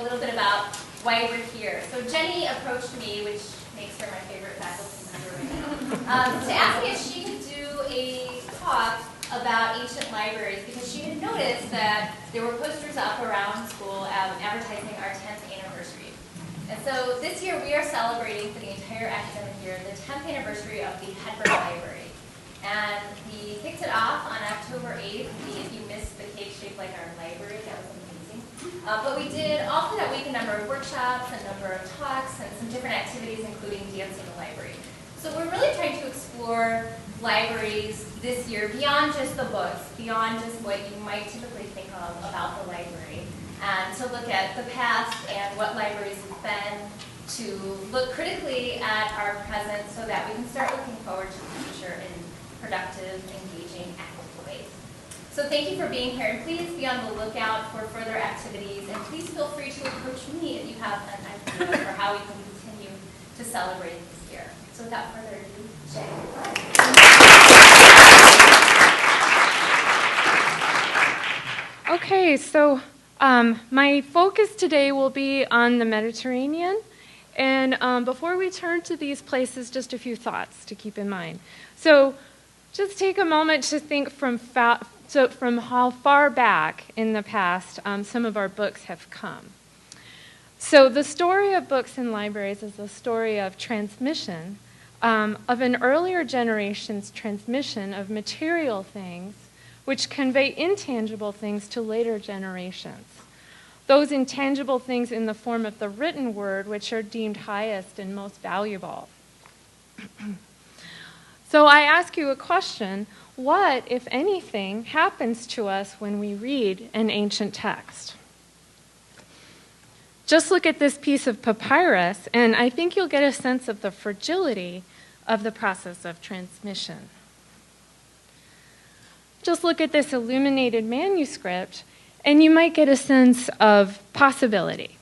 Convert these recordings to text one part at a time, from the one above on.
a little bit about why we're here. So Jenny approached me, which makes her my favorite faculty member right now, to ask me if she could do a talk about ancient libraries, because she had noticed that there were posters up around school advertising our 10th anniversary. And so this year we are celebrating for the entire academic year the 10th anniversary of the Hedberg Library. And we kicked it off on October 8th. If you missed the cake shaped like our library, that was amazing. But we did all through that week a number of workshops, a number of talks, and some different activities, including Dance in the Library. So we're really trying to explore libraries this year beyond just the books, beyond just what you might typically think of about the library, and to look at the past and what libraries have been, to look critically at our present so that we can start looking forward to the future in productive, engaging, active ways. So thank you for being here, and please be on the lookout for further activities, and please feel free to approach me if you have an idea for how we can continue to celebrate this year. So without further ado, Jay. Okay, so my focus today will be on the Mediterranean. And before we turn to these places, just a few thoughts to keep in mind. So just take a moment to think from how far back in the past some of our books have come. So the story of books in libraries is a story of transmission, of an earlier generation's transmission of material things which convey intangible things to later generations. Those intangible things in the form of the written word, which are deemed highest and most valuable. So I ask you a question: what, if anything, happens to us when we read an ancient text? Just look at this piece of papyrus, and I think you'll get a sense of the fragility of the process of transmission. Just look at this illuminated manuscript, and you might get a sense of possibility.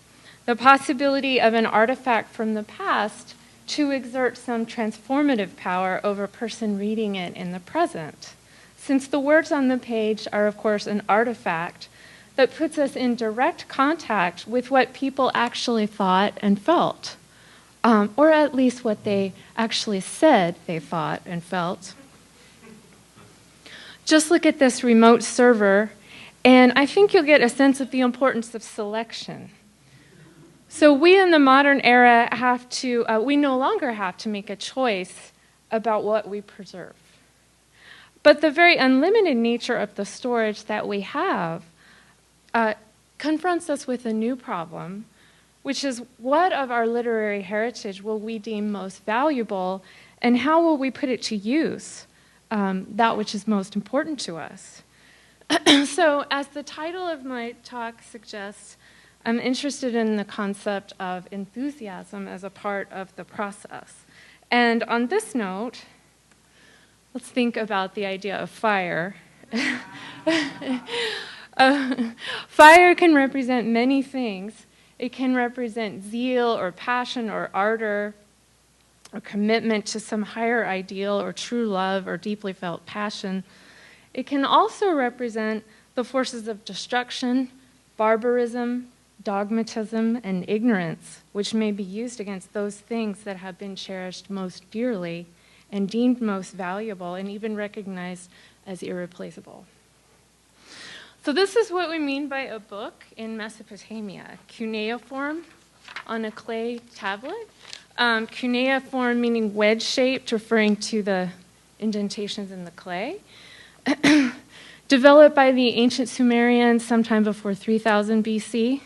The possibility of an artifact from the past to exert some transformative power over a person reading it in the present. Since the words on the page are, of course, an artifact that puts us in direct contact with what people actually thought and felt, or at least what they actually said they thought and felt. Just look at this remote server, and I think you'll get a sense of the importance of selection. So we in the modern era we no longer have to make a choice about what we preserve. But the very unlimited nature of the storage that we have confronts us with a new problem, which is what of our literary heritage will we deem most valuable, and how will we put it to use, that which is most important to us. So as the title of my talk suggests, I'm interested in the concept of enthusiasm as a part of the process. And on this note, let's think about the idea of fire. Fire can represent many things. It can represent zeal or passion or ardor or commitment to some higher ideal or true love or deeply felt passion. It can also represent the forces of destruction, barbarism, dogmatism, and ignorance, which may be used against those things that have been cherished most dearly and deemed most valuable and even recognized as irreplaceable. So this is what we mean by a book in Mesopotamia: cuneiform on a clay tablet. Cuneiform meaning wedge-shaped, referring to the indentations in the clay. Developed by the ancient Sumerians sometime before 3000 BC.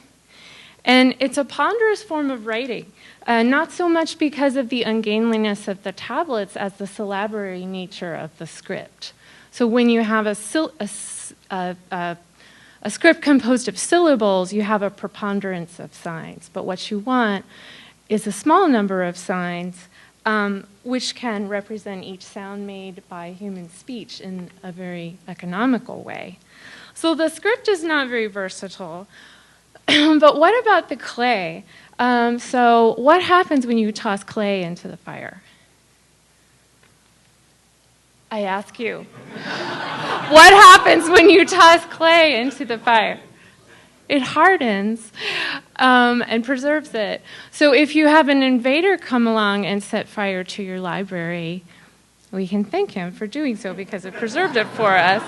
And it's a ponderous form of writing, not so much because of the ungainliness of the tablets as the syllabary nature of the script. So when you have a script composed of syllables, you have a preponderance of signs. But what you want is a small number of signs which can represent each sound made by human speech in a very economical way. So the script is not very versatile. But what about the clay? So what happens when you toss clay into the fire? I ask you. What happens when you toss clay into the fire? It hardens and preserves it. So if you have an invader come along and set fire to your library, we can thank him for doing so because it preserved it for us.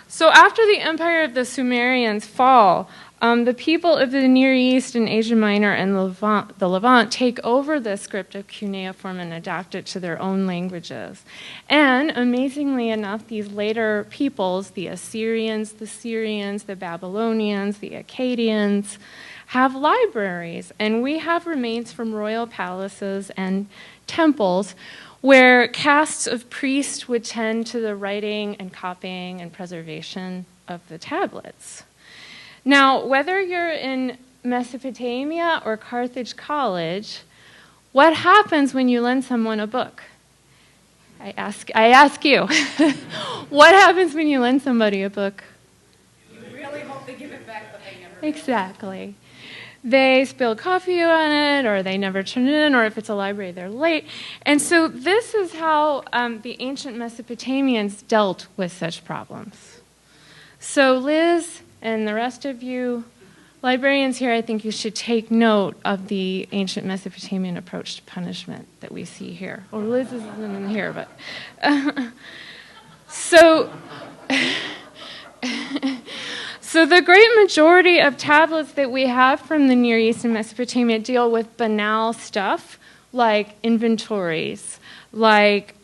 So after the empire of the Sumerians fall, the people of the Near East and Asia Minor and the Levant take over the script of Cuneiform and adapt it to their own languages. And amazingly enough, these later peoples, the Assyrians, the Syrians, the Babylonians, the Akkadians, have libraries. And we have remains from royal palaces and temples where castes of priests would tend to the writing and copying and preservation of the tablets. Now, whether you're in Mesopotamia or Carthage College, what happens when you lend someone a book? I ask you. What happens when you lend somebody a book? You really hope they give it back, but they never do. Exactly. They spill coffee on it, or they never turn it in, or if it's a library, they're late. And so this is how the ancient Mesopotamians dealt with such problems. So Liz and the rest of you librarians here, I think you should take note of the ancient Mesopotamian approach to punishment that we see here. Or Liz isn't in here, but... So the great majority of tablets that we have from the Near East and Mesopotamia deal with banal stuff like inventories, like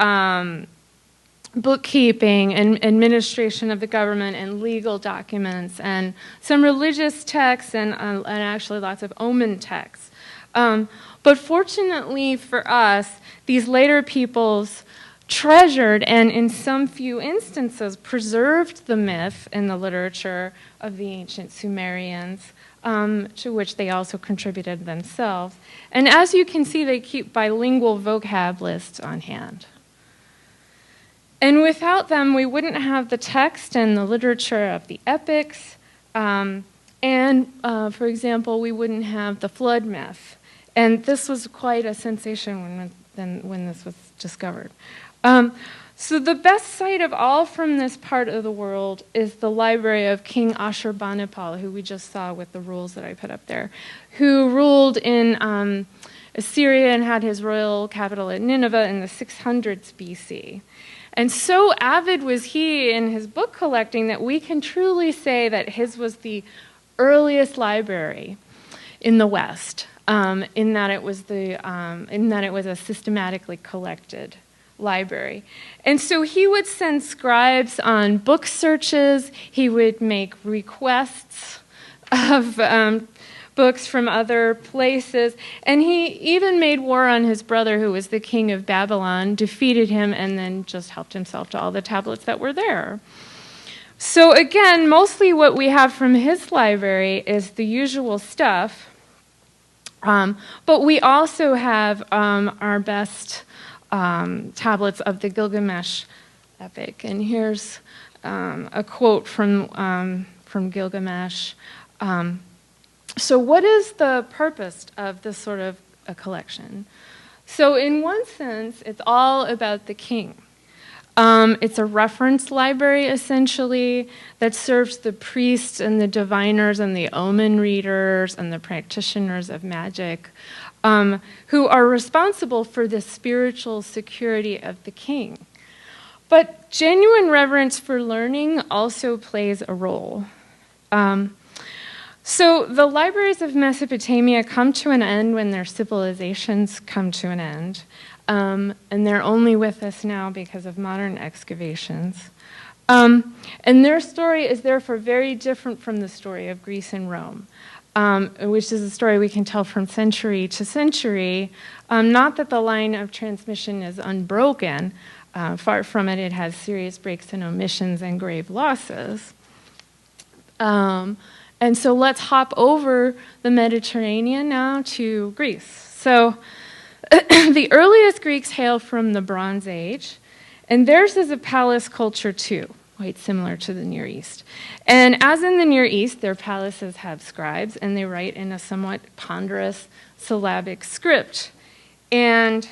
bookkeeping and administration of the government and legal documents and some religious texts and actually lots of omen texts. But fortunately for us, these later peoples treasured and in some few instances preserved the myth in the literature of the ancient Sumerians, to which they also contributed themselves. And as you can see, they keep bilingual vocab lists on hand. And without them, we wouldn't have the text and the literature of the epics, and for example, we wouldn't have the flood myth. And this was quite a sensation when this was discovered. So the best site of all from this part of the world is the library of King Ashurbanipal, who we just saw with the rules that I put up there, who ruled in Assyria and had his royal capital at Nineveh in the 600s BC. And so avid was he in his book collecting that we can truly say that his was the earliest library in the West, in that it was a systematically collected library. And so he would send scribes on book searches. He would make requests of books from other places. And he even made war on his brother, who was the king of Babylon, defeated him, and then just helped himself to all the tablets that were there. So again, mostly what we have from his library is the usual stuff. But we also have our best tablets of the Gilgamesh epic. And here's a quote from Gilgamesh. So what is the purpose of this sort of a collection? So in one sense, it's all about the king. It's a reference library, essentially, that serves the priests and the diviners and the omen readers and the practitioners of magic, who are responsible for the spiritual security of the king. But genuine reverence for learning also plays a role. So the libraries of Mesopotamia come to an end when their civilizations come to an end. And they're only with us now because of modern excavations. And their story is therefore very different from the story of Greece and Rome, which is a story we can tell from century to century. Not that the line of transmission is unbroken. Far from it, it has serious breaks and omissions and grave losses. And so let's hop over the Mediterranean now to Greece. So the earliest Greeks hail from the Bronze Age, and theirs is a palace culture too, quite similar to the Near East. And as in the Near East, their palaces have scribes, and they write in a somewhat ponderous syllabic script. And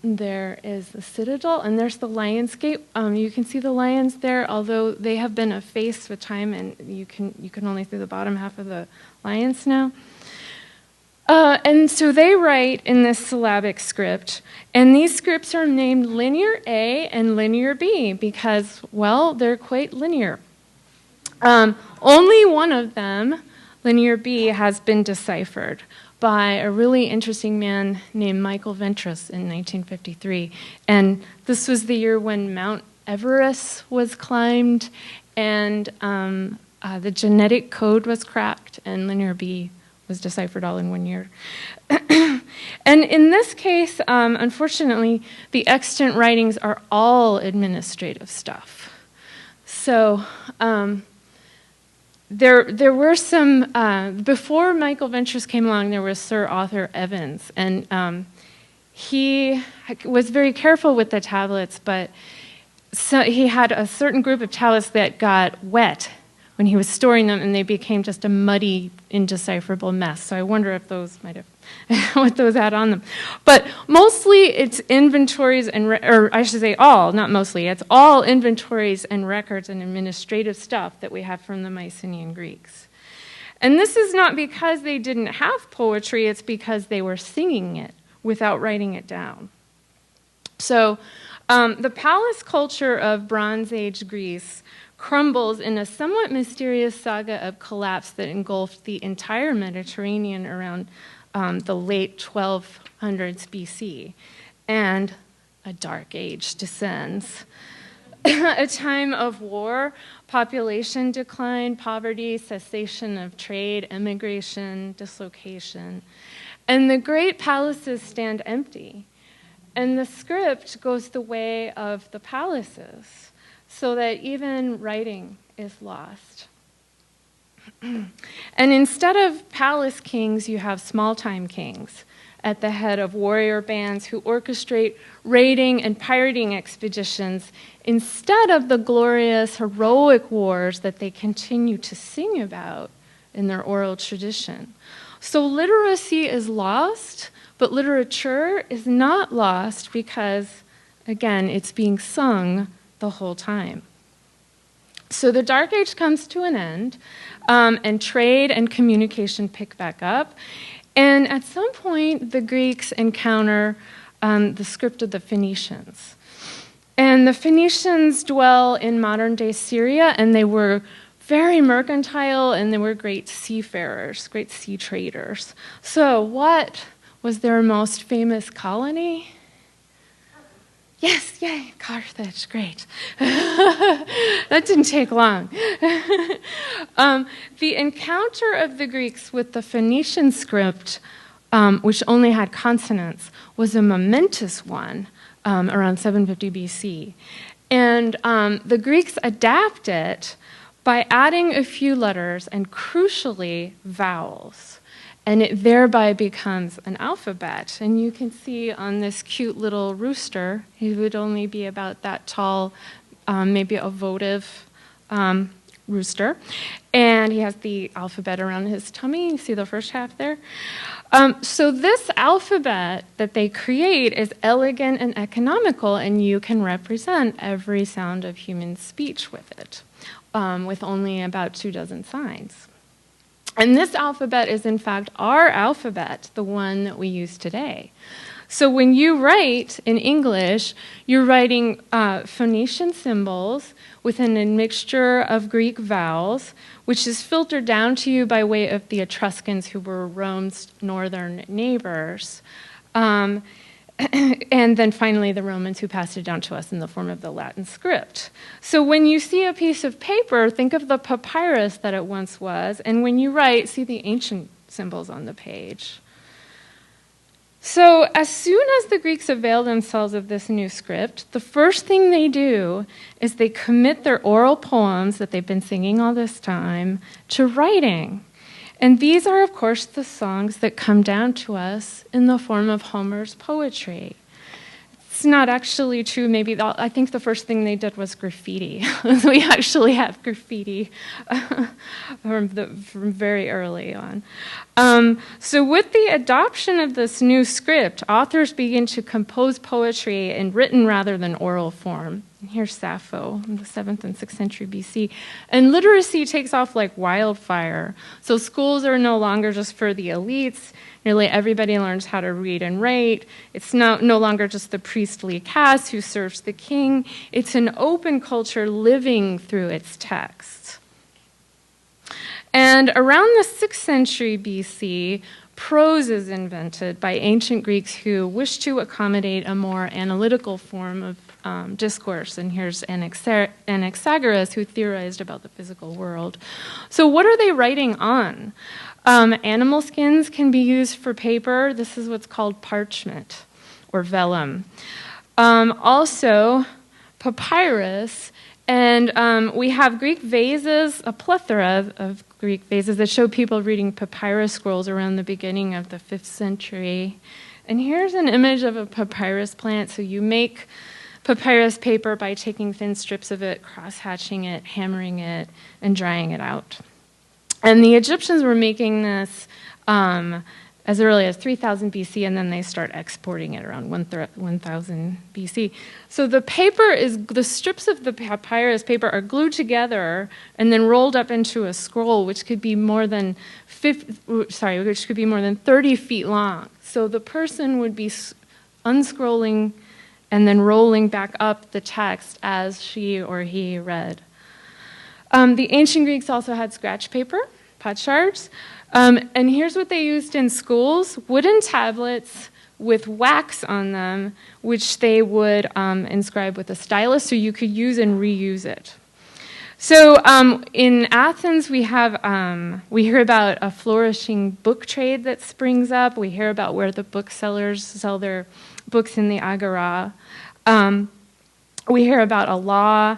There is the citadel, and there's the lion's gate. You can see the lions there, although they have been effaced with time, and you can only see the bottom half of the lions now. And so they write in this syllabic script, and these scripts are named Linear A and Linear B because, well, they're quite linear. Only one of them, Linear B, has been deciphered by a really interesting man named Michael Ventris in 1953. And this was the year when Mount Everest was climbed, and the genetic code was cracked, and Linear B was deciphered all in 1 year. And in this case, unfortunately, the extant writings are all administrative stuff. So there were some, before Michael Ventris came along, there was Sir Arthur Evans, and he was very careful with the tablets, but so he had a certain group of tablets that got wet when he was storing them, and they became just a muddy, indecipherable mess. So I wonder if those might have, what those had on them. But mostly it's inventories and, or I should say all, not mostly, it's all inventories and records and administrative stuff that we have from the Mycenaean Greeks. And this is not because they didn't have poetry, it's because they were singing it without writing it down. So the palace culture of Bronze Age Greece crumbles in a somewhat mysterious saga of collapse that engulfed the entire Mediterranean around the late 1200s BC. And a dark age descends. A time of war, population decline, poverty, cessation of trade, emigration, dislocation. And the great palaces stand empty. And the script goes the way of the palaces, so that even writing is lost. And instead of palace kings, you have small-time kings at the head of warrior bands who orchestrate raiding and pirating expeditions instead of the glorious, heroic wars that they continue to sing about in their oral tradition. So literacy is lost, but literature is not lost because, again, it's being sung the whole time. So the Dark Age comes to an end, and trade and communication pick back up. And at some point, the Greeks encounter the script of the Phoenicians. And the Phoenicians dwell in modern-day Syria, and they were very mercantile, and they were great seafarers, great sea traders. So what was their most famous colony? Yes, yay, Carthage, great. That didn't take long. The encounter of the Greeks with the Phoenician script, which only had consonants, was a momentous one around 750 BC. And the Greeks adapt it by adding a few letters and, crucially, vowels. And it thereby becomes an alphabet. And you can see on this cute little rooster, he would only be about that tall, maybe a votive rooster. And he has the alphabet around his tummy. You see the first half there? So this alphabet that they create is elegant and economical, and you can represent every sound of human speech with it, with only about 24 signs. And this alphabet is, in fact, our alphabet, the one that we use today. So when you write in English, you're writing Phoenician symbols with an admixture of Greek vowels, which is filtered down to you by way of the Etruscans, who were Rome's northern neighbors. And then finally the Romans, who passed it down to us in the form of the Latin script. So when you see a piece of paper, think of the papyrus that it once was, and when you write, see the ancient symbols on the page. So as soon as the Greeks avail themselves of this new script, the first thing they do is they commit their oral poems that they've been singing all this time to writing. And these are, of course, the songs that come down to us in the form of Homer's poetry. It's not actually true. Maybe I think the first thing they did was graffiti. We actually have graffiti from very early on. So with the adoption of this new script, authors begin to compose poetry in written rather than oral form. And here's Sappho in the 7th and 6th century BC. And literacy takes off like wildfire. So schools are no longer just for the elites. Nearly everybody learns how to read and write. It's no longer just the priestly caste who serves the king. It's an open culture living through its texts. And around the 6th century BC, prose is invented by ancient Greeks who wished to accommodate a more analytical form of discourse. And here's Anaxagoras, who theorized about the physical world. So what are they writing on? Animal skins can be used for paper. This is what's called parchment or vellum. Also, papyrus. And we have Greek vases, a plethora of Greek vases that show people reading papyrus scrolls around the beginning of the 5th century. And here's an image of a papyrus plant. So you make papyrus paper by taking thin strips of it, cross-hatching it, hammering it, and drying it out. And the Egyptians were making this as early as 3000 BC, and then they start exporting it around 1000 BC. So the strips of the papyrus paper are glued together and then rolled up into a scroll, which could be more than 30 feet long. So the person would be unscrolling and then rolling back up the text as she or he read. The ancient Greeks also had scratch paper, potsherds. And here's what they used in schools: wooden tablets with wax on them, which they would inscribe with a stylus so you could use and reuse it. So in Athens, we hear about a flourishing book trade that springs up. We hear about where the booksellers sell their books in the agora. We hear about a law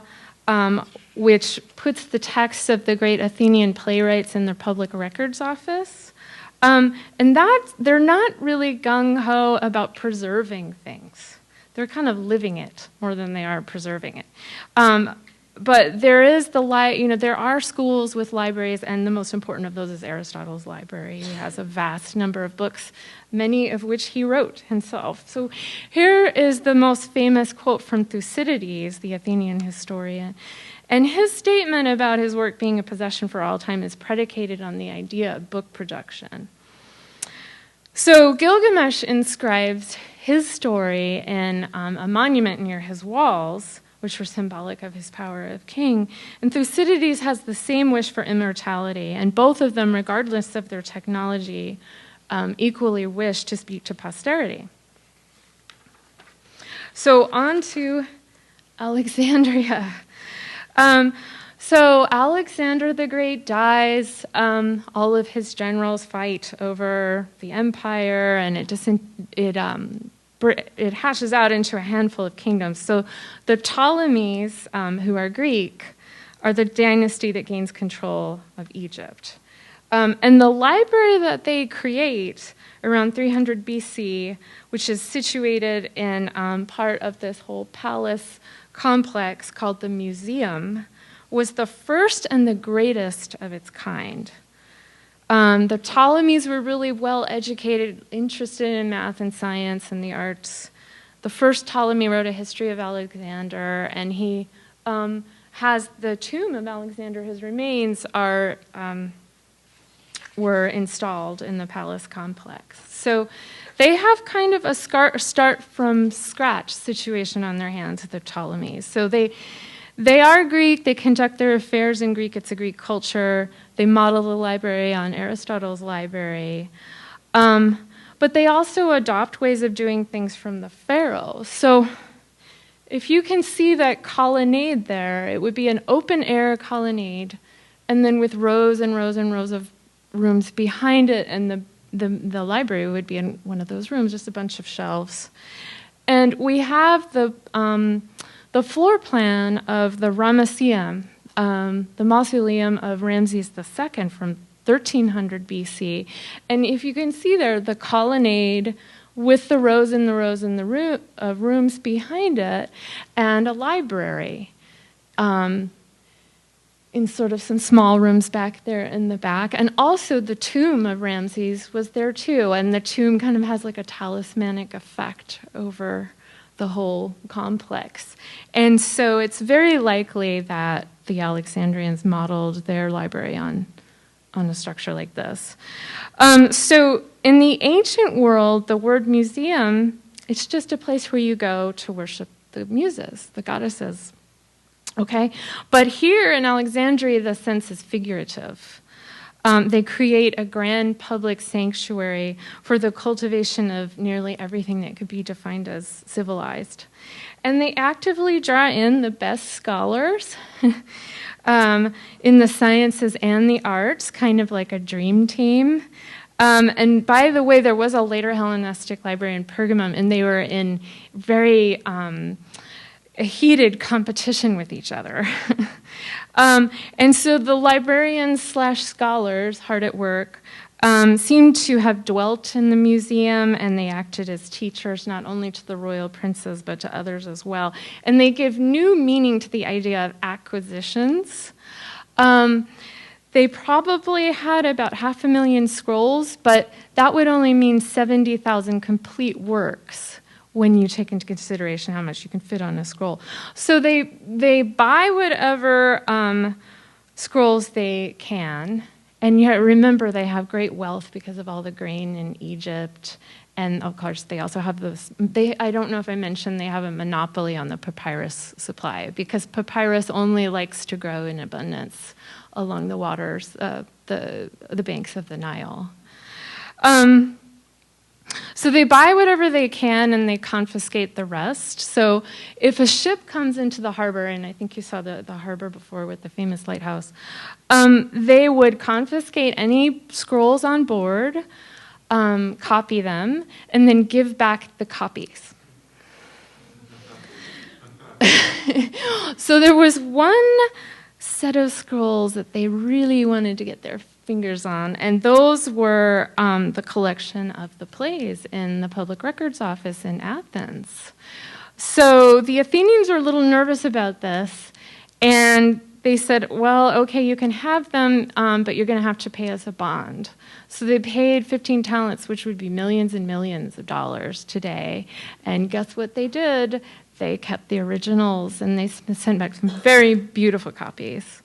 which puts the texts of the great Athenian playwrights in their public records office. And that they're not really gung-ho about preserving things. They're kind of living it more than they are preserving it. But there is there are schools with libraries, and the most important of those is Aristotle's library. He has a vast number of books, many of which he wrote himself. So here is the most famous quote from Thucydides, the Athenian historian. And his statement about his work being a possession for all time is predicated on the idea of book production. So Gilgamesh inscribes his story in a monument near his walls, which were symbolic of his power of king. And Thucydides has the same wish for immortality, and both of them, regardless of their technology, equally wish to speak to posterity. So on to Alexandria. So Alexander the Great dies. All of his generals fight over the empire, and it hashes out into a handful of kingdoms. So the Ptolemies, who are Greek, are the dynasty that gains control of Egypt. And the library that they create around 300 BC, which is situated in part of this whole palace complex called the Museum, was the first and the greatest of its kind. The Ptolemies were really well educated, interested in math and science and the arts. The first Ptolemy wrote a history of Alexander, and he has the tomb of Alexander. His remains were installed in the palace complex. So they have kind of a start from scratch situation on their hands, the Ptolemies. So they are Greek, they conduct their affairs in Greek, it's a Greek culture, they model the library on Aristotle's library, but they also adopt ways of doing things from the pharaohs. So if you can see that colonnade there, it would be an open-air colonnade, and then with rows and rows and rows of rooms behind it, and the library would be in one of those rooms, just a bunch of shelves. And we have the floor plan of the Ramesseum, the Mausoleum of Ramses II from 1300 BC. And if you can see there, the colonnade with the rows and the rows and the rooms behind it, and a library. In sort of some small rooms back there in the back. And also the tomb of Ramses was there too, and the tomb kind of has like a talismanic effect over the whole complex. And so it's very likely that the Alexandrians modeled their library on a structure like this. So in the ancient world, the word museum, it's just a place where you go to worship the muses, the goddesses. Okay, but here in Alexandria, the sense is figurative. They create a grand public sanctuary for the cultivation of nearly everything that could be defined as civilized. And they actively draw in the best scholars in the sciences and the arts, kind of like a dream team. And by the way, there was a later Hellenistic library in Pergamum, and they were in very a heated competition with each other. And so the librarians / scholars, hard at work, seem to have dwelt in the museum, and they acted as teachers not only to the royal princes but to others as well. And they give new meaning to the idea of acquisitions. They probably had about 500,000 scrolls, but that would only mean 70,000 complete works when you take into consideration how much you can fit on a scroll. So they buy whatever scrolls they can, and yet remember they have great wealth because of all the grain in Egypt, and of course they also have this, I don't know if I mentioned, they have a monopoly on the papyrus supply, because papyrus only likes to grow in abundance along the waters, the banks of the Nile. So they buy whatever they can and they confiscate the rest. So if a ship comes into the harbor, and I think you saw the harbor before with the famous lighthouse, they would confiscate any scrolls on board, copy them, and then give back the copies. So there was one set of scrolls that they really wanted to get their fingers on, and those were the collection of the plays in the Public Records Office in Athens. So the Athenians were a little nervous about this, and they said, well, okay, you can have them, but you're going to have to pay us a bond. So they paid 15 talents, which would be millions and millions of dollars today, and guess what they did? They kept the originals, and they sent back some very beautiful copies.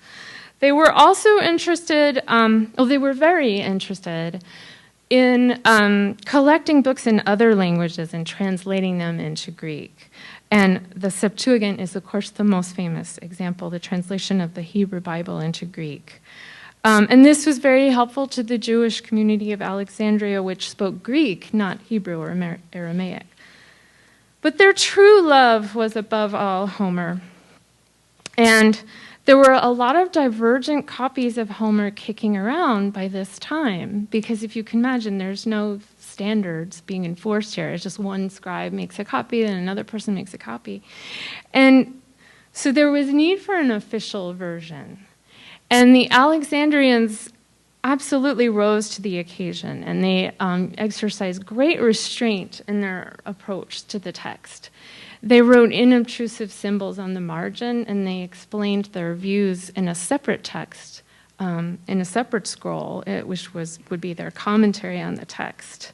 They were also interested, they were very interested in collecting books in other languages and translating them into Greek. And the Septuagint is, of course, the most famous example, the translation of the Hebrew Bible into Greek. And this was very helpful to the Jewish community of Alexandria, which spoke Greek, not Hebrew or Aramaic. But their true love was above all Homer. And there were a lot of divergent copies of Homer kicking around by this time, because if you can imagine, there's no standards being enforced here. It's just one scribe makes a copy, then another person makes a copy. And so there was need for an official version. And the Alexandrians absolutely rose to the occasion, and they exercised great restraint in their approach to the text. They wrote inobtrusive symbols on the margin, and they explained their views in a separate text, in a separate scroll, which would be their commentary on the text.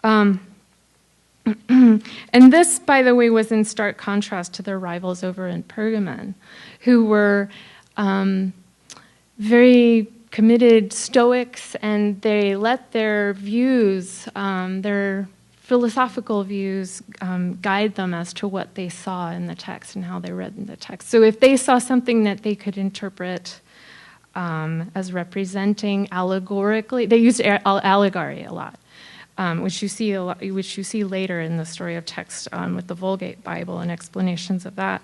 And this, by the way, was in stark contrast to their rivals over in Pergamon, who were very committed Stoics, and they let their views, their philosophical views, guide them as to what they saw in the text and how they read in the text. So if they saw something that they could interpret as representing allegorically, they used allegory a lot, which you see later in the story of text with the Vulgate Bible and explanations of that.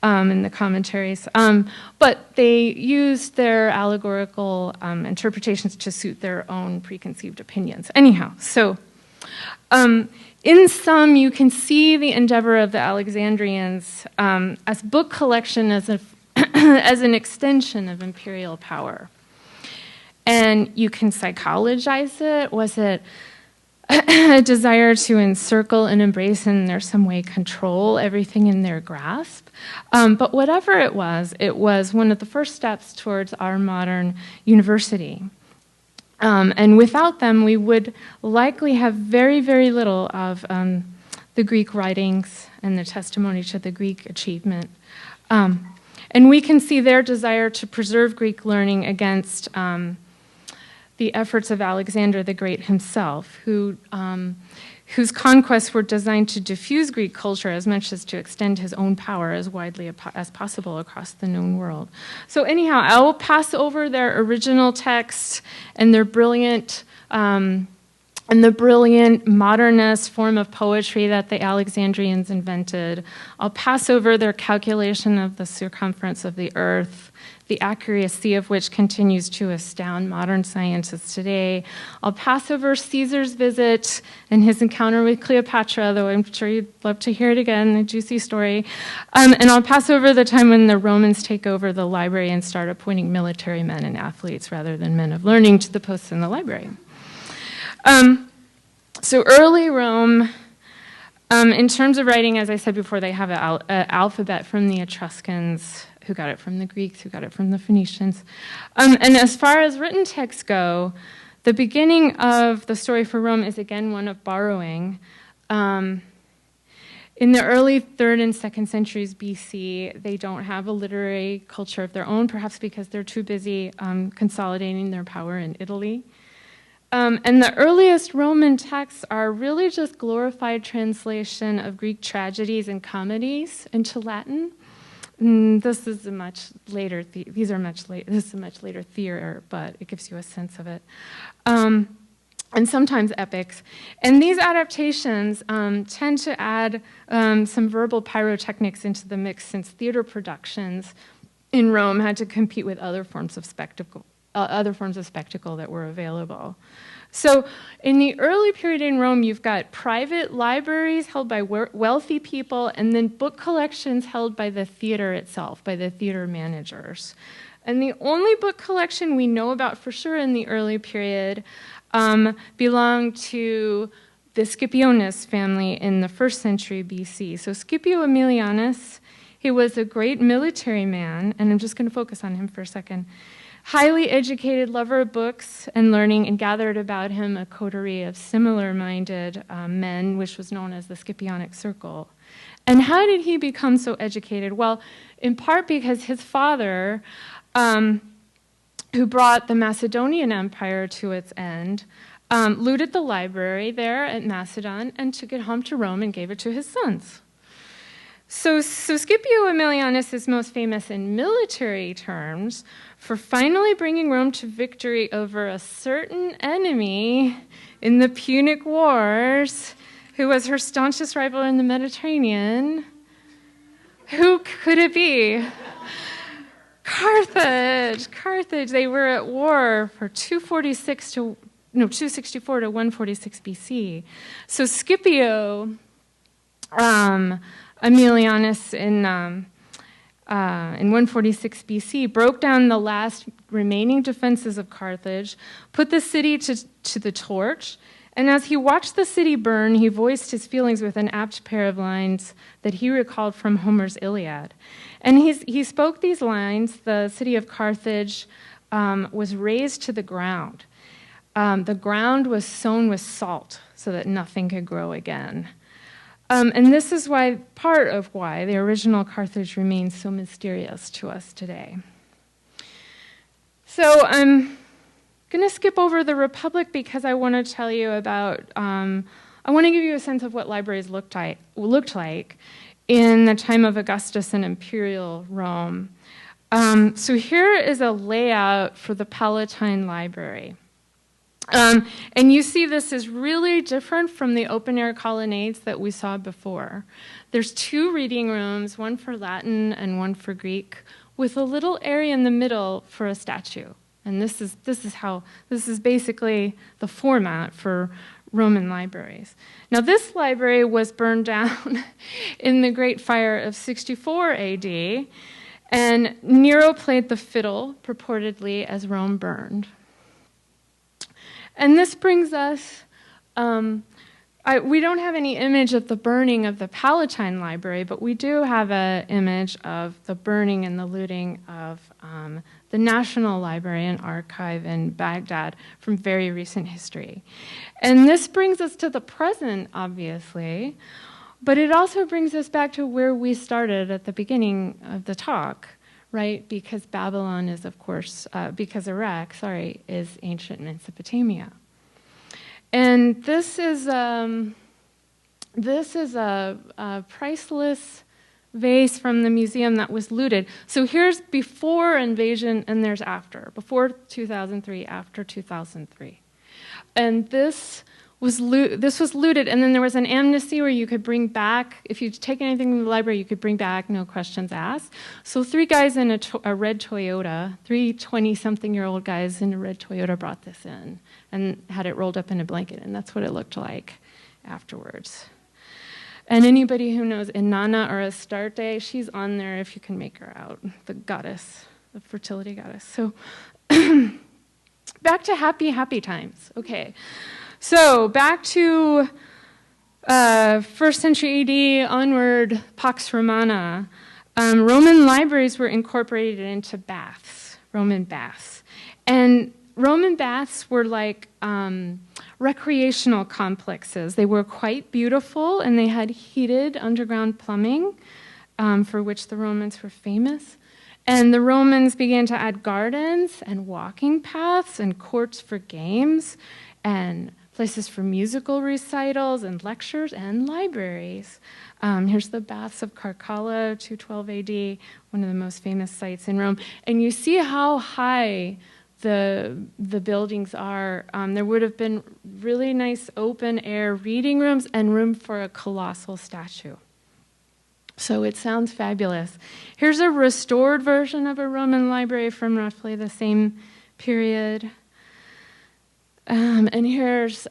In the commentaries. But they used their allegorical interpretations to suit their own preconceived opinions. Anyhow, so in sum, you can see the endeavor of the Alexandrians as book collection as an extension of imperial power. And you can psychologize it. Was it a desire to encircle and embrace and in their some way control everything in their grasp. But whatever it was one of the first steps towards our modern university. And without them, we would likely have very, very little of the Greek writings and the testimony to the Greek achievement. And we can see their desire to preserve Greek learning against the efforts of Alexander the Great himself, whose conquests were designed to diffuse Greek culture as much as to extend his own power as widely as possible across the known world. So anyhow, I will pass over their original text and their brilliant modernist form of poetry that the Alexandrians invented. I'll pass over their calculation of the circumference of the earth, the accuracy of which continues to astound modern scientists today. I'll pass over Caesar's visit and his encounter with Cleopatra, though I'm sure you'd love to hear it again, a juicy story. And I'll pass over the time when the Romans take over the library and start appointing military men and athletes rather than men of learning to the posts in the library. So early Rome, in terms of writing, as I said before, they have an alphabet from the Etruscans, who got it from the Greeks, who got it from the Phoenicians. And as far as written texts go, the beginning of the story for Rome is again one of borrowing. In the early 3rd and 2nd centuries BC, they don't have a literary culture of their own, perhaps because they're too busy consolidating their power in Italy. And the earliest Roman texts are really just glorified translation of Greek tragedies and comedies into Latin. This is a much later. This is a much later theater, but it gives you a sense of it. And sometimes epics. And these adaptations tend to add some verbal pyrotechnics into the mix, since theater productions in Rome had to compete with other forms of spectacle that were available. So in the early period in Rome, you've got private libraries held by wealthy people, and then book collections held by the theater itself, by the theater managers. And the only book collection we know about for sure in the early period belonged to the Scipionis family in the 1st century BC. So Scipio Aemilianus, he was a great military man, and I'm just going to focus on him for a second. Highly educated lover of books and learning, and gathered about him a coterie of similar-minded men, which was known as the Scipionic Circle. And how did he become so educated? Well, in part because his father, who brought the Macedonian Empire to its end, looted the library there at Macedon and took it home to Rome and gave it to his sons. So Scipio Aemilianus is most famous in military terms for finally bringing Rome to victory over a certain enemy in the Punic Wars, who was her staunchest rival in the Mediterranean. Who could it be? Carthage. They were at war for 264 to 146 BC. So Scipio Aemilianus in 146 BC broke down the last remaining defenses of Carthage, put the city to the torch, and as he watched the city burn, he voiced his feelings with an apt pair of lines that he recalled from Homer's Iliad. And he spoke these lines: the city of Carthage was razed to the ground. The ground was sown with salt so that nothing could grow again. And this is part of why the original Carthage remains so mysterious to us today. So I'm going to skip over the Republic because I want to tell you about, I want to give you a sense of what libraries looked like in the time of Augustus and Imperial Rome. So here is a layout for the Palatine Library. And you see this is really different from the open-air colonnades that we saw before. There's 2 reading rooms, one for Latin and one for Greek, with a little area in the middle for a statue. And this is basically the format for Roman libraries. Now, this library was burned down in the Great Fire of 64 AD, and Nero played the fiddle, purportedly, as Rome burned. And this brings us we don't have any image of the burning of the Palatine library, but we do have an image of the burning and the looting of the National Library and Archive in Baghdad from very recent history. And this brings us to the present, obviously, but it also brings us back to where we started at the beginning of the talk, right? Because Babylon is, of course, because Iraq, is ancient Mesopotamia. And this is a priceless vase from the museum that was looted. So here's before invasion and there's after. Before 2003, after 2003. And this was looted, and then there was an amnesty where you could bring back, if you'd taken anything from the library, you could bring back, no questions asked. So 3 guys in a red Toyota, 3 20-something-year-old guys in a red Toyota brought this in and had it rolled up in a blanket, and that's what it looked like afterwards. And anybody who knows Inanna or Astarte, she's on there if you can make her out, the goddess, the fertility goddess. So back to happy times. Okay. So back to 1st century AD onward, Pax Romana. Roman libraries were incorporated into baths, Roman baths. And Roman baths were like recreational complexes. They were quite beautiful, and they had heated underground plumbing, for which the Romans were famous. And the Romans began to add gardens and walking paths and courts for games and places for musical recitals and lectures and libraries. Here's the baths of Carcalla, 212 AD, one of the most famous sites in Rome. And you see how high the buildings are. There would have been really nice open air reading rooms and room for a colossal statue. So it sounds fabulous. Here's a restored version of a Roman library from roughly the same period. And here's,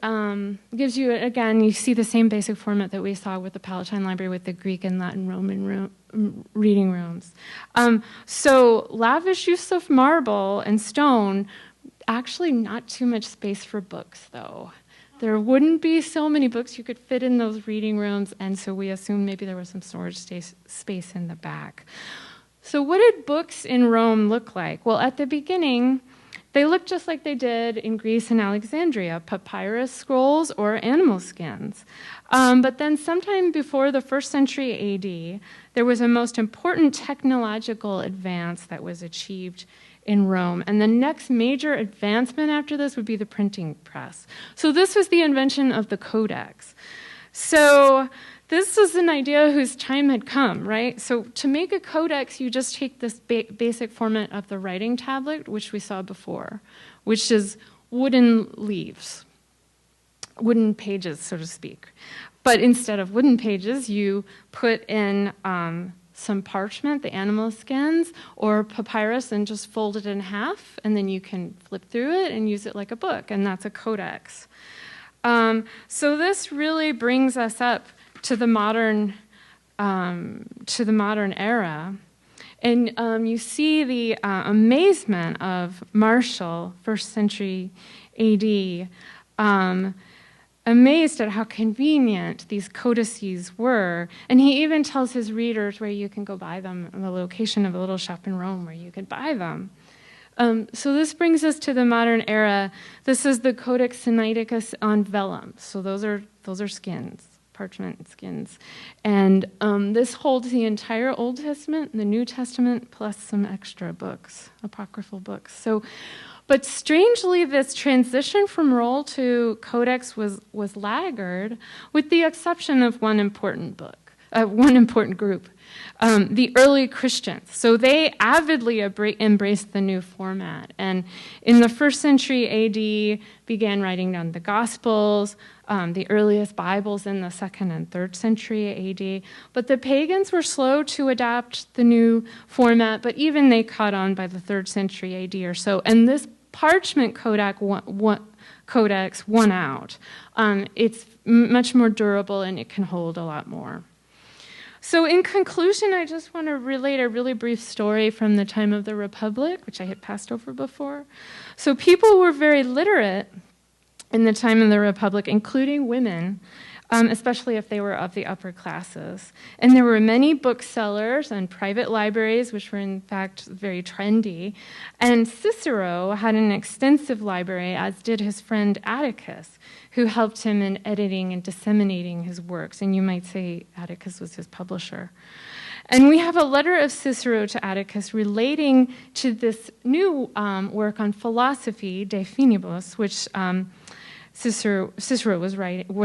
gives you, again, you see the same basic format that we saw with the Palatine Library with the Greek and Latin Roman reading rooms. So lavish use of marble and stone, actually not too much space for books, though. There wouldn't be so many books you could fit in those reading rooms, and so we assumed maybe there was some storage space in the back. So what did books in Rome look like? Well, at the beginning, they looked just like they did in Greece and Alexandria, papyrus scrolls or animal skins. But then sometime before the 1st century AD, there was a most important technological advance that was achieved in Rome. And the next major advancement after this would be the printing press. So this was the invention of the Codex. So this was an idea whose time had come, right? So to make a codex, you just take this basic format of the writing tablet, which we saw before, which is wooden leaves, wooden pages, so to speak. But instead of wooden pages, you put in some parchment, the animal skins, or papyrus, and just fold it in half, and then you can flip through it and use it like a book, and that's a codex. So this really brings us up to the modern era, and you see the amazement of Martial, 1st century AD, amazed at how convenient these codices were, and he even tells his readers where you can go buy them, the location of a little shop in Rome where you could buy them. So this brings us to the modern era. This is the Codex Sinaiticus on vellum. So those are skins. Parchment skins. And this holds the entire Old Testament and the New Testament plus some extra books, apocryphal books. But strangely, this transition from roll to codex was laggard, with the exception of one important group, the early Christians. So they avidly embraced the new format, and in the 1st century AD began writing down the Gospels, the earliest Bibles in the 2nd and 3rd century AD. But the pagans were slow to adapt the new format, but even they caught on by the 3rd century AD or so. And this parchment codex won out. It's much more durable, and it can hold a lot more. So in conclusion, I just want to relate a really brief story from the time of the Republic, which I had passed over before. So people were very literate, in the time of the Republic, including women, especially if they were of the upper classes. And there were many booksellers and private libraries, which were in fact very trendy. And Cicero had an extensive library, as did his friend Atticus, who helped him in editing and disseminating his works. And you might say Atticus was his publisher. And we have a letter of Cicero to Atticus relating to this new work on philosophy, De Finibus, which Cicero was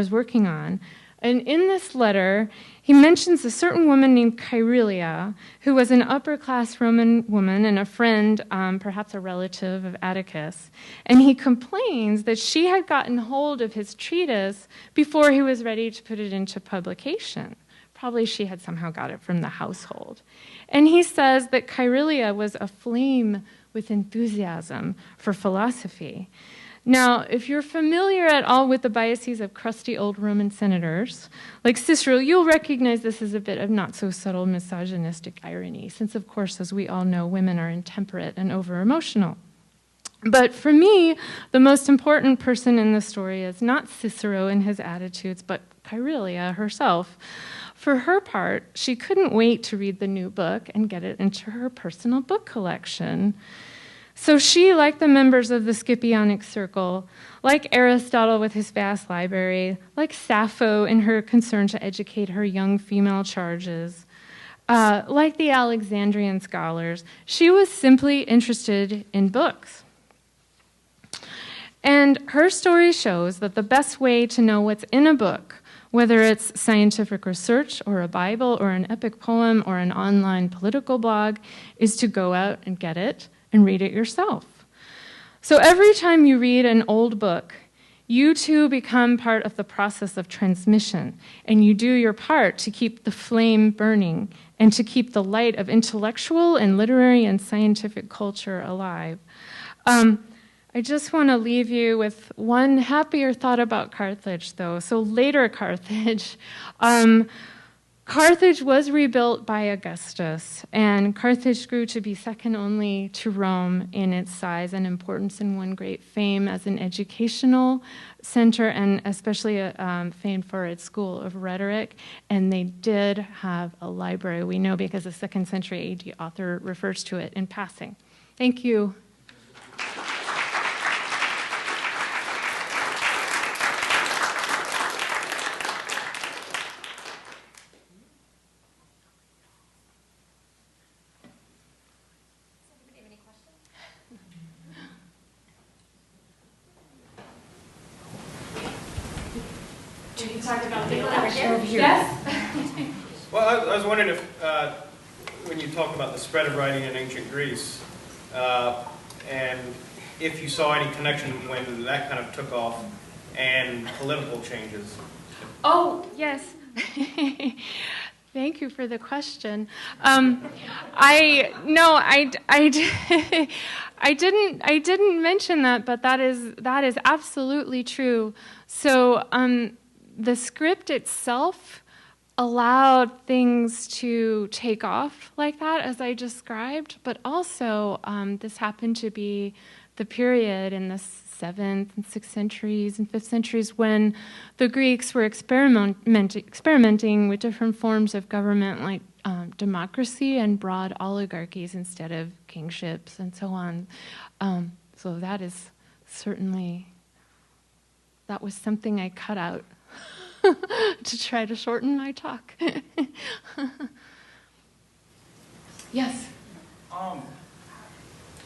working on. And in this letter, he mentions a certain woman named Chaerelia, who was an upper-class Roman woman and a friend, perhaps a relative of Atticus. And he complains that she had gotten hold of his treatise before he was ready to put it into publication. Probably she had somehow got it from the household. And he says that Chaerelia was aflame with enthusiasm for philosophy. Now, if you're familiar at all with the biases of crusty old Roman senators, like Cicero, you'll recognize this as a bit of not-so-subtle misogynistic irony, since, of course, as we all know, women are intemperate and over-emotional. But for me, the most important person in the story is not Cicero and his attitudes, but Chaerelia herself. For her part, she couldn't wait to read the new book and get it into her personal book collection. So she, like the members of the Scipionic circle, like Aristotle with his vast library, like Sappho in her concern to educate her young female charges, like the Alexandrian scholars, she was simply interested in books. And her story shows that the best way to know what's in a book, whether it's scientific research or a Bible or an epic poem or an online political blog, is to go out and get it and read it yourself. So every time you read an old book, you too become part of the process of transmission, and you do your part to keep the flame burning and to keep the light of intellectual and literary and scientific culture alive. I just want to leave you with one happier thought about Carthage, though. So later Carthage, Carthage was rebuilt by Augustus, and Carthage grew to be second only to Rome in its size and importance and won great fame as an educational center, and especially famed for its school of rhetoric. And they did have a library, we know, because a 2nd century AD author refers to it in passing. Thank you. Yes? Well, I was wondering if, when you talk about the spread of writing in ancient Greece, and if you saw any connection when that kind of took off and political changes. Oh, yes. Thank you for the question. I didn't mention that, but that is absolutely true. So the script itself allowed things to take off like that, as I described, but also this happened to be the period in the 7th and 6th centuries and 5th centuries when the Greeks were experimenting with different forms of government, like democracy and broad oligarchies instead of kingships and so on. So that is certainly, that was something I cut out to try to shorten my talk. Yes?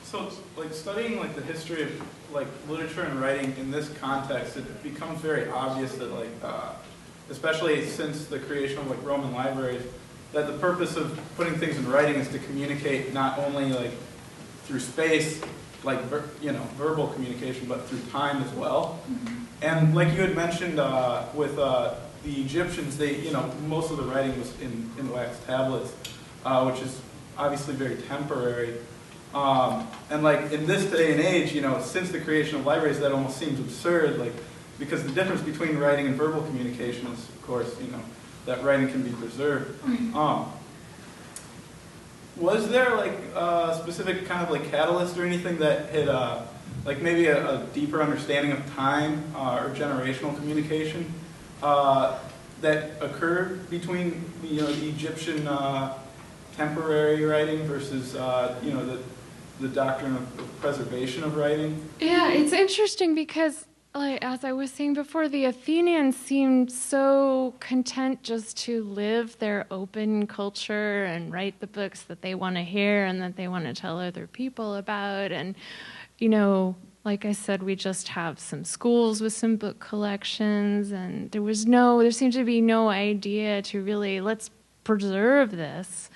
So, like, studying, like, the history of, like, literature and writing in this context, it becomes very obvious that, like, especially since the creation of, like, Roman libraries, that the purpose of putting things in writing is to communicate not only, like, through space, like, verbal communication, but through time as well. Mm-hmm. And like you had mentioned with the Egyptians, they, most of the writing was in wax tablets, which is obviously very temporary. And like in this day and age, since the creation of libraries, that almost seems absurd, like, because the difference between writing and verbal communication is, of course, that writing can be preserved. Was there like a specific kind of like catalyst or anything that had like maybe a deeper understanding of time or generational communication that occurred between the Egyptian temporary writing versus the doctrine of preservation of writing. Yeah, it's interesting because, like, as I was saying before, the Athenians seemed so content just to live their open culture and write the books that they want to hear and that they want to tell other people about. And, like I said, we just have some schools with some book collections, and there seemed to be no idea to really, let's preserve this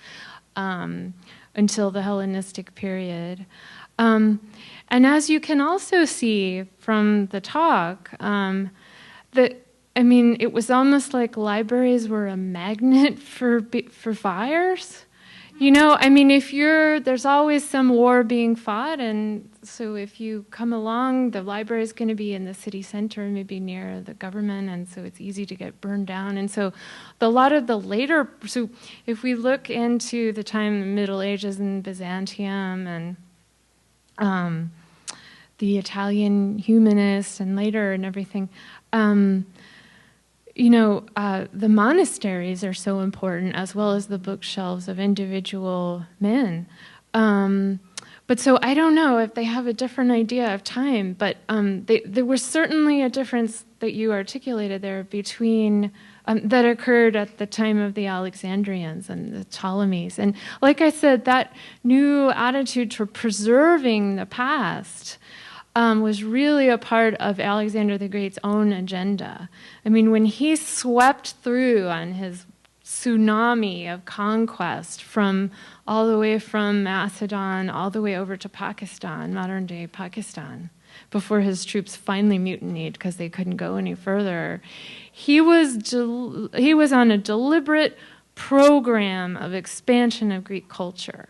until the Hellenistic period. And as you can also see from the talk, it was almost like libraries were a magnet for fires. There's always some war being fought, and so if you come along, the library is going to be in the city center, maybe near the government, and so it's easy to get burned down. And so so if we look into the time of the Middle Ages and Byzantium and the Italian humanists and later and everything, the monasteries are so important, as well as the bookshelves of individual men. But so I don't know if they have a different idea of time, but there was certainly a difference that you articulated there between that occurred at the time of the Alexandrians and the Ptolemies. And like I said, that new attitude to preserving the past was really a part of Alexander the Great's own agenda. When he swept through on his tsunami of conquest all the way from Macedon, all the way over to Pakistan, modern-day Pakistan, before his troops finally mutinied because they couldn't go any further, he was on a deliberate program of expansion of Greek culture.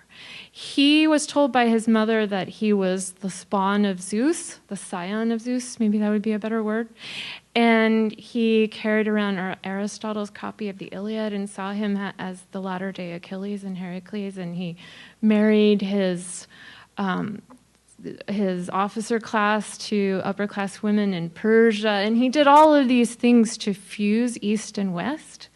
He was told by his mother that he was the spawn of Zeus, the scion of Zeus, maybe that would be a better word. And he carried around Aristotle's copy of the Iliad and saw him as the latter-day Achilles and Heracles, and he married his officer class to upper-class women in Persia, and he did all of these things to fuse East and West.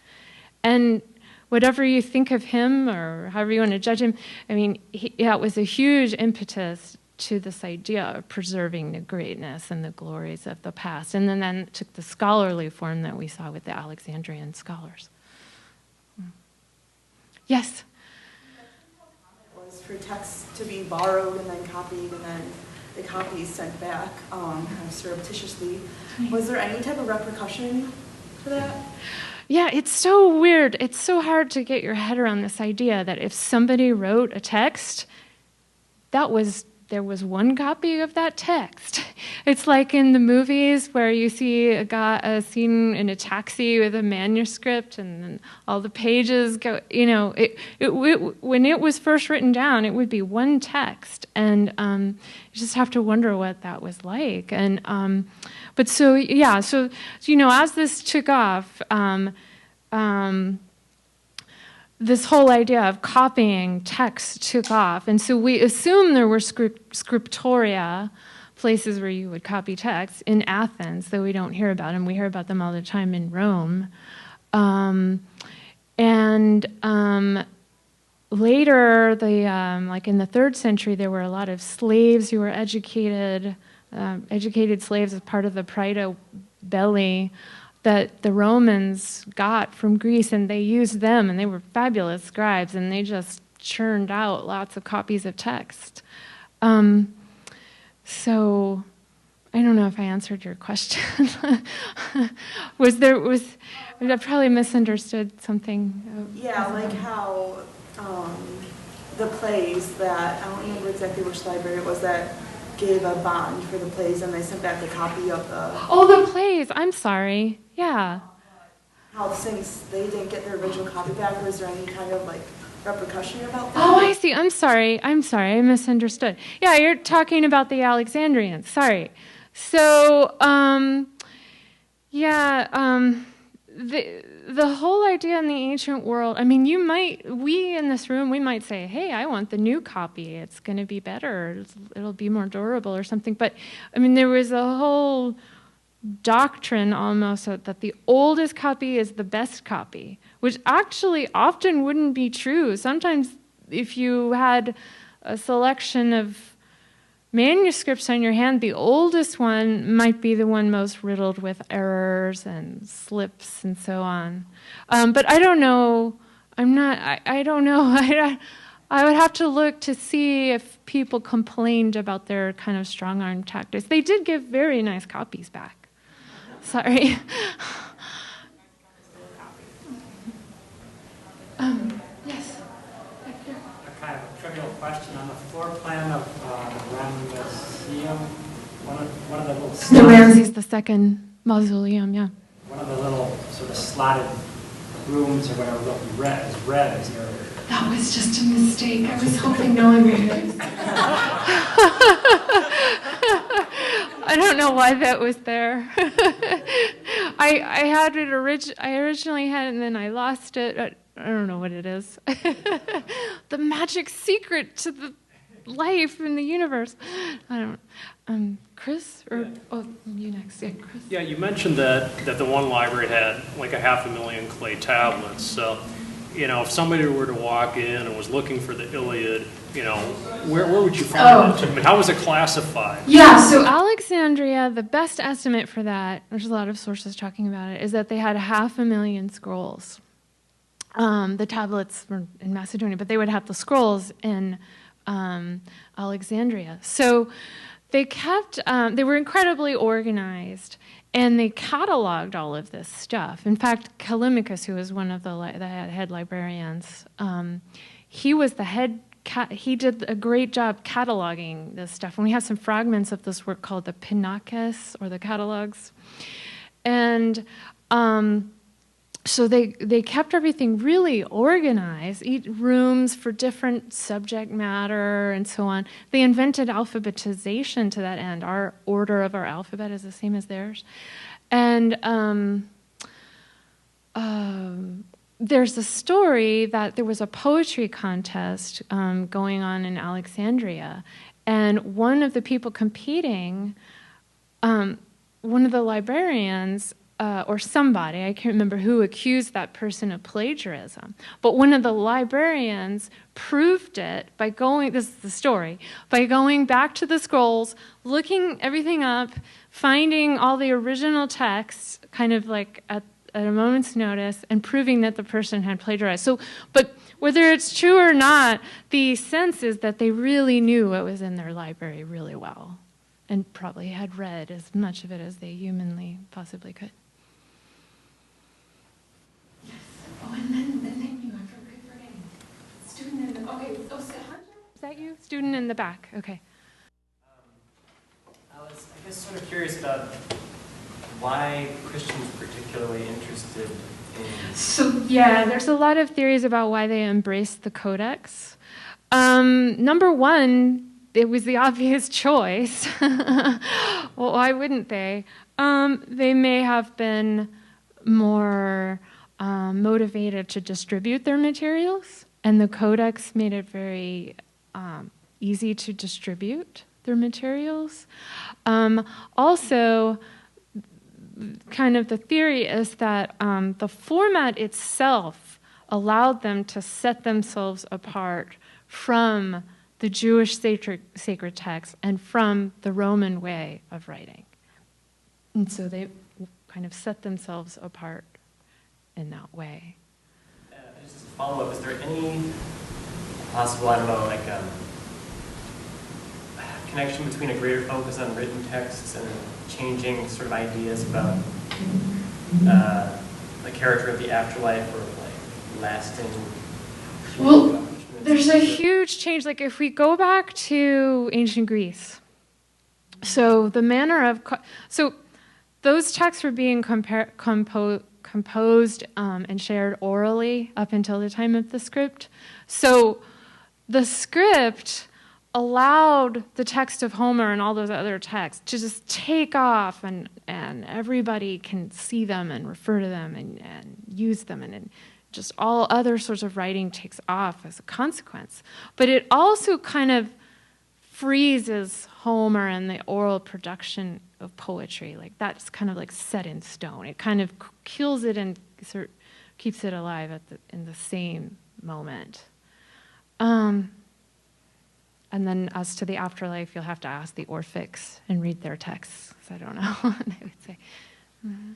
And whatever you think of him or however you want to judge him, it was a huge impetus to this idea of preserving the greatness and the glories of the past. And then that took the scholarly form that we saw with the Alexandrian scholars. Yes? It was for texts to be borrowed and then copied and then the copies sent back surreptitiously. Was there any type of repercussion for that? Yeah, it's so weird. It's so hard to get your head around this idea that if somebody wrote a text, there was one copy of that text. It's like in the movies where you see a scene in a taxi with a manuscript and then all the pages go, when it was first written down, it would be one text. And you just have to wonder what that was like. And so as this took off, this whole idea of copying text took off. And so we assume there were scriptoria, places where you would copy text, in Athens, though we don't hear about them. We hear about them all the time in Rome. Later, like in the 3rd century, there were a lot of slaves who were educated slaves as part of the Praeta Belli that the Romans got from Greece, and they used them, and they were fabulous scribes, and they just churned out lots of copies of text. So I don't know if I answered your question. I probably misunderstood something. Yeah, like how the plays that, I don't remember exactly which library it was that gave a bond for the plays, and they sent back a copy of the... Oh, the plays! I'm sorry. Yeah. How since they didn't get their original copy back, was there any kind of repercussion about that? Oh, I see. I'm sorry. I misunderstood. Yeah, you're talking about the Alexandrians. Sorry. So, the whole idea in the ancient world, I mean, we in this room, we might say, hey, I want the new copy. It's going to be better. It'll be more durable or something. But, I mean, there was a whole doctrine almost that the oldest copy is the best copy, which actually often wouldn't be true. Sometimes if you had a selection of manuscripts on your hand, the oldest one might be the one most riddled with errors and slips and so on. But I don't know. I don't know. I would have to look to see if people complained about their kind of strong-arm tactics. They did give very nice copies back. Sorry. Yes. A kind of trivial question on the floor plan of Ramesseum. One of the little The Ramses II mausoleum, yeah. one of the little sort of slotted rooms or whatever look red is there. That was just a mistake. I was hoping no one would notice. I don't know why that was there. I had it I originally had it and then I lost it. I don't know what it is. The magic secret to the life in the universe. I don't. Chris or you next? Yeah, Chris. Yeah, you mentioned that the one library had like 500,000 clay tablets. So, if somebody were to walk in and was looking for the Iliad, where would you find it? I mean, how was it classified? Yeah, so Alexandria, the best estimate for that, there's a lot of sources talking about it, is that they had 500,000 scrolls. The tablets were in Macedonia, but they would have the scrolls in Alexandria. So they were incredibly organized, and they cataloged all of this stuff. In fact, Callimachus, who was one of the head librarians, he was the head. He did a great job cataloging this stuff. And we have some fragments of this work called the Pinakes, or the catalogs. And so they kept everything really organized, rooms for different subject matter and so on. They invented alphabetization to that end. Our order of our alphabet is the same as theirs. And there's a story that there was a poetry contest going on in Alexandria, and one of the people competing, one of the librarians, or somebody, I can't remember who, accused that person of plagiarism. But one of the librarians proved it by this is the story, by going back to the scrolls, looking everything up, finding all the original texts, kind of like at a moment's notice, and proving that the person had plagiarized. So, but whether it's true or not, the sense is that they really knew what was in their library really well, and probably had read as much of it as they humanly possibly could. Yes. Oh, and then you, I keep forgetting. Student in the, okay, is that you? Student in the back, okay. I was, I guess, sort of curious about why Christians particularly interested in... So, yeah, there's a lot of theories about why they embraced the Codex. Number one, it was the obvious choice. Well, why wouldn't they? They may have been more motivated to distribute their materials, and the Codex made it very easy to distribute their materials. Also, kind of the theory is that the format itself allowed them to set themselves apart from the Jewish sacred texts and from the Roman way of writing. And so they kind of set themselves apart in that way. Just as a follow-up, is there any possible, I don't know, like connection between a greater focus on written texts and changing sort of ideas about the character of the afterlife, or like lasting? Well, there's a huge change. Like if we go back to ancient Greece, so the manner of those texts were being composed and shared orally up until the time of the script. So the script allowed the text of Homer and all those other texts to just take off, and everybody can see them and refer to them and use them, and just all other sorts of writing takes off as a consequence. But it also kind of freezes Homer and the oral production of poetry. Like, that's kind of like set in stone. It kind of kills it and sort of keeps it alive in the same moment. And then as to the afterlife, you'll have to ask the Orphics and read their texts. I don't know, I would say. Mm-hmm.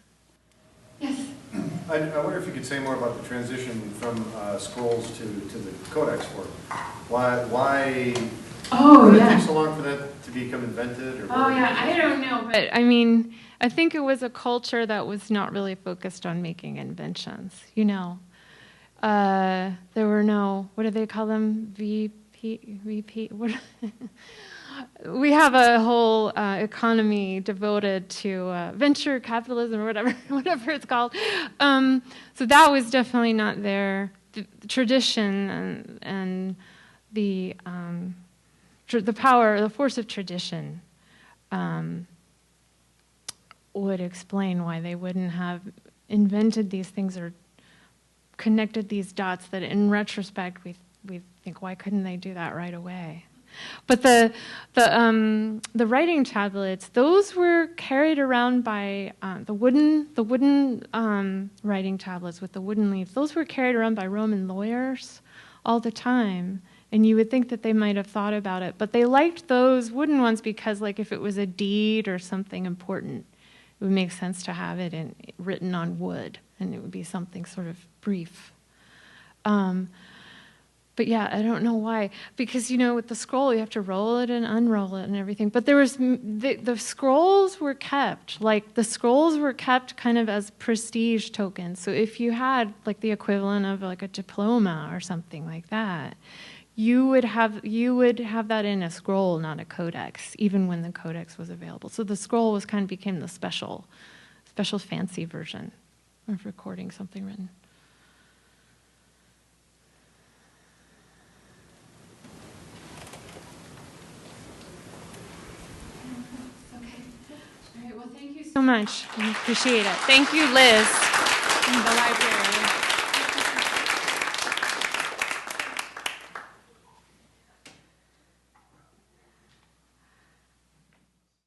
Yes? I wonder if you could say more about the transition from scrolls to the codex work. Why Oh, did yeah. it take so long for that to become invented? Or Oh, yeah, I don't know. But, I mean, I think it was a culture that was not really focused on making inventions, you know. There were no, what do they call them? VP, what? We have a whole economy devoted to venture capitalism or whatever it's called. So that was definitely not there. The tradition and the power, the force of tradition would explain why they wouldn't have invented these things or connected these dots that in retrospect we think, why couldn't they do that right away? But the writing tablets, those were carried around by the wooden writing tablets with the wooden leaves. Those were carried around by Roman lawyers all the time, and you would think that they might have thought about it. But they liked those wooden ones because, like, if it was a deed or something important, it would make sense to have it written on wood, and it would be something sort of brief. But yeah, I don't know why. Because, you know, with the scroll, you have to roll it and unroll it and everything. But there was, the scrolls were kept. Like, the scrolls were kept kind of as prestige tokens. So if you had, like, the equivalent of, like, a diploma or something like that, you would have that in a scroll, not a codex, even when the codex was available. So the scroll was kind of became the special fancy version of recording something written. So much. I appreciate it. Thank you, Liz, from the library.